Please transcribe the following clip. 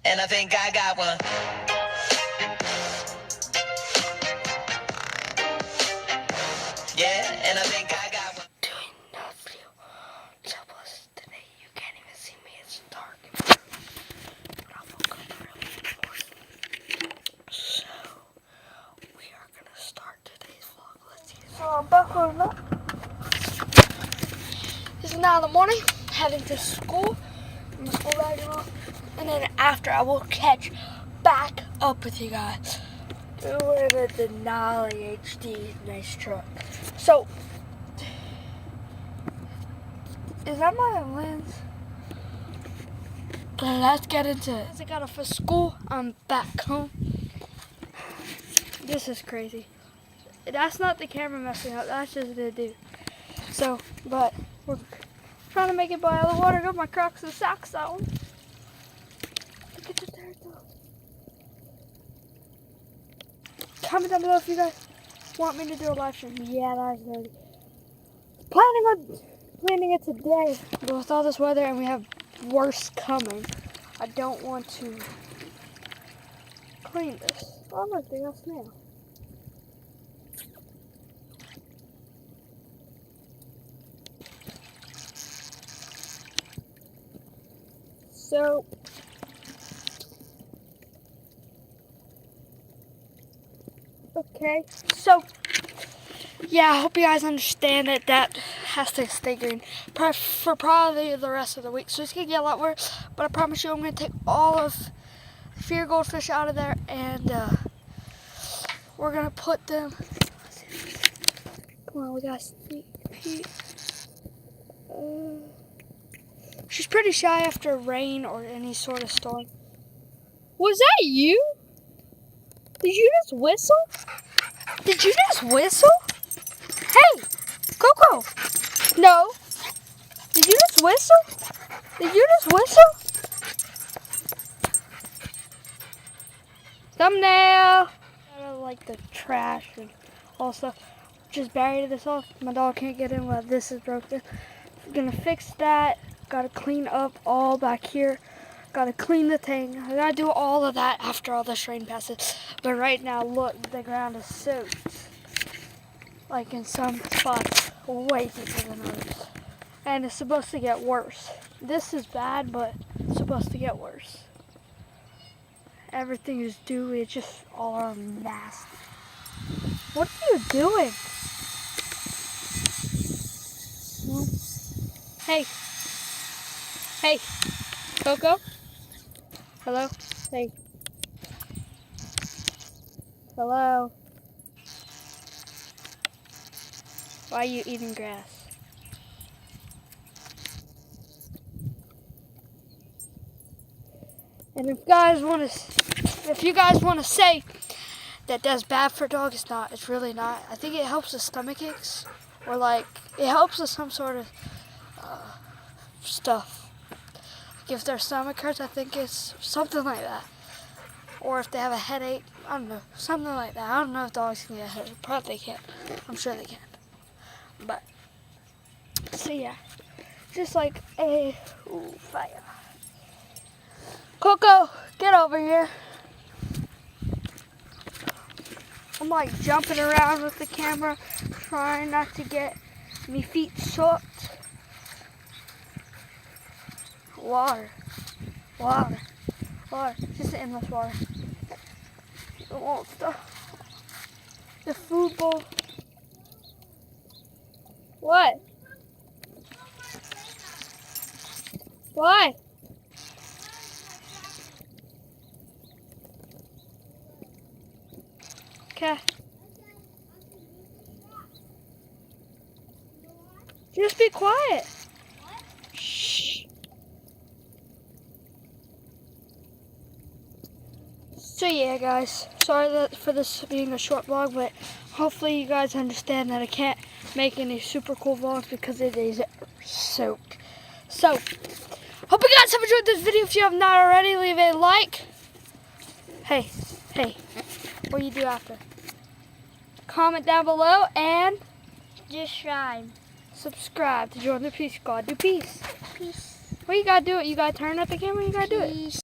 and I think I got one. Yeah, and I think I got one. Doing no video. So plus today you can't even see me. It's dark. But I woke up early in the morning. So we are gonna start today's vlog. Let's see. So I'm buckling up. It's now in the morning. Heading to school. My school bag on. And then after I will catch back up with you guys. We're in a Denali HD nice truck. So is that my lens? Let's get into it. As I got off for school, I'm back home. This is crazy. That's not the camera messing up, that's just the dude. So, but we're trying to make it by all the water. Got my Crocs and socks on. Look at the turtle. Comment down below if you guys want me to do a live stream. Yeah, that's ready. Planning it today, but with all this weather and we have worse coming, I don't want to clean this. Oh look, they got a snail. So okay, so yeah, I hope you guys understand that has to stay green for probably the rest of the week. So it's gonna get a lot worse, but I promise you I'm gonna take all of fear goldfish out of there and we're gonna put them. Come on, we got a sneak peek. She's pretty shy after rain or any sort of storm. Was that you? Did you just whistle? Did you just whistle? Hey, Coco. No. Did you just whistle? Did you just whistle? Thumbnail. Like the trash and all stuff. Just buried this off. My dog can't get in while this is broken. I'm gonna fix that. Gotta clean up all back here. Gotta clean the thing. I gotta do all of that after all this rain passes. But right now, look, the ground is soaked. Like in some spots, way deeper than others. And it's supposed to get worse. This is bad, but it's supposed to get worse. Everything is dewy, it's just all nasty. What are you doing? Hey. Hey. Coco? Hello? Hey. Hello? Why are you eating grass? And if you guys want to say that that's bad for dogs, it's not. It's really not. I think it helps with stomach aches, or like it helps with some sort of stuff. Like if their stomach hurts, I think it's something like that. Or if they have a headache, I don't know, something like that. I don't know if dogs can get hurt. Probably they can. I'm sure they can. But so yeah, just like a fire. Coco, get over here. I'm like jumping around with the camera, trying not to get my feet soaked. Water, water, water, just endless water. It won't stop. The food bowl. What? Why? Okay. Just be quiet. Shh. So yeah, guys. Sorry for this being a short vlog, but hopefully you guys understand that I can't make any super cool vlogs because it is soaked. So, hope you guys have enjoyed this video. If you have not already, leave a like. Hey, what do you do after? Comment down below and subscribe to join the Peace Squad. Do peace. Peace. Well, you gotta do it. You gotta turn up the camera. You gotta do it. Peace.